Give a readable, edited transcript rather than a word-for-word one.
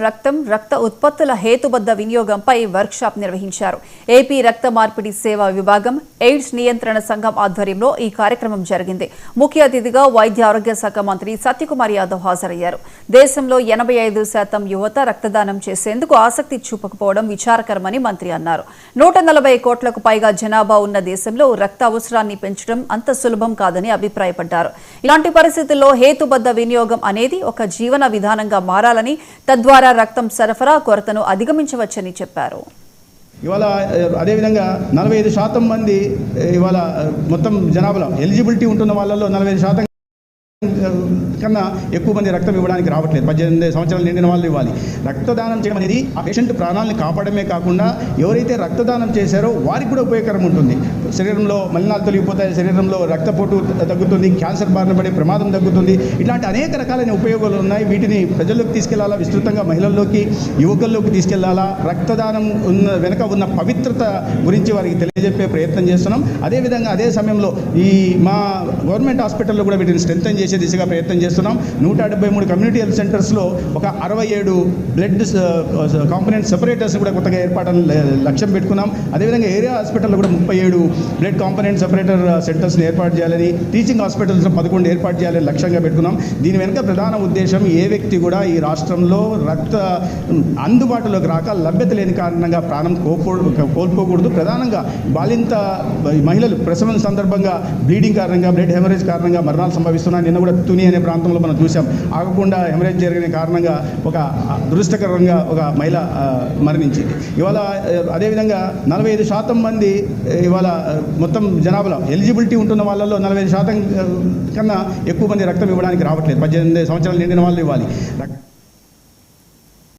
రక్తం రక్త ఉత్పత్తుల హేతుబద్ధ వినియోగంపై వర్క్షాప్ నిర్వహించారు. ఏపీ రక్త మార్పిడి సేవా విభాగం ఎయిడ్స్ నియంత్రణ సంఘం ఆధ్వర్యంలో ఈ కార్యక్రమం జరిగింది. ముఖ్య అతిథిగా వైద్య ఆరోగ్య శాఖ మంత్రి సత్యకుమార్ యాదవ్ హాజరయ్యారు. దేశంలో 85% యువత రక్తదానం చేసేందుకు ఆసక్తి చూపకపోవడం విచారకరమని మంత్రి అన్నారు. 140 కోట్లకు పైగా జనాభా ఉన్న దేశంలో రక్త అవసరాన్ని పెంచడం అంత సులభం కాదని అభిప్రాయపడ్డారు. ఇలాంటి పరిస్థితుల్లో హేతుబద్ధ వినియోగం అనేది ఒక జీవన విధానంగా మారాలని, తద్వారా రక్తం సరఫరా కొరతను అధిగమించవచ్చని చెప్పారు. ఇవాళ అదేవిధంగా 45% మంది ఇవాళ మొత్తం జనాభాలో ఎలిజిబిలిటీ ఉంటున్న వాళ్ళలో 45% కన్నా ఎక్కువ మంది రక్తం ఇవ్వడానికి రావట్లేదు. 18 సంవత్సరాలు నిండిన వాళ్ళు ఇవ్వాలి. రక్తదానం చేయడం అనేది ఆ పేషెంట్ ప్రాణాలను కాపాడమే కాకుండా ఎవరైతే రక్తదానం చేశారో వారికి కూడా ఉపయోగకరం ఉంటుంది. శరీరంలో మలినాలు తొలగిపోతాయి, శరీరంలో రక్తపోటు తగ్గుతుంది, క్యాన్సర్ బారిన పడే ప్రమాదం తగ్గుతుంది. ఇట్లాంటి అనేక రకాలైన ఉపయోగాలు ఉన్నాయి. వీటిని ప్రజల్లోకి తీసుకెళ్లాలా, విస్తృతంగా మహిళల్లోకి, యువకుల్లోకి తీసుకెళ్లాలా. రక్తదానం వెనక ఉన్న పవిత్రత గురించి వారికి తెలియజెప్పే ప్రయత్నం చేస్తున్నాం. అదేవిధంగా అదే సమయంలో ఈ మా గవర్నమెంట్ హాస్పిటల్లో కూడా వీటిని స్ట్రెంథెన్ చేసే దిశగా ప్రయత్నం చేస్తున్నాం. 173 కమ్యూనిటీ హెల్త్ సెంటర్స్లో ఒక 67 బ్లడ్ కాంపోనెంట్ సెపరేటర్స్ కూడా కొత్తగా ఏర్పాటని లక్ష్యం పెట్టుకున్నాం. అదేవిధంగా ఏరియా హాస్పిటల్లో కూడా 37 బ్లడ్ కాంపోనెంట్ సెపరేటర్ సెంటర్స్ని ఏర్పాటు చేయాలని, టీచింగ్ హాస్పిటల్స్లో 11 ఏర్పాటు చేయాలని లక్ష్యంగా పెట్టుకున్నాం. దీని వెనుక ప్రధాన ఉద్దేశం ఏ వ్యక్తి కూడా ఈ రాష్ట్రంలో రక్త అందుబాటులోకి రాక లభ్యత లేని కారణంగా ప్రాణం కోల్పోకూడదు. ప్రధానంగా బాలింత మహిళలు ప్రసవం సందర్భంగా బ్లీడింగ్ కారణంగా, బ్లడ్ హెమరేజ్ కారణంగా మరణాలు సంభవిస్తున్నాయి. నిన్న కూడా తుని అనే ప్రాంతంలో మనం చూసాం. ఆగకుండా హెమరేజ్ జరిగిన కారణంగా ఒక దురదృష్టకరంగా ఒక మహిళ మరణించింది. ఇవాళ అదేవిధంగా 45% మంది ఇవాళ మొత్తం జనాభాలో ఎలిజిబిలిటీ ఉంటున్న వాళ్ళలో 45% కన్నా ఎక్కువ మంది రక్తం ఇవ్వడానికి రావట్లేదు. 18 సంవత్సరాలు నిండిన వాళ్ళు ఇవ్వాలి.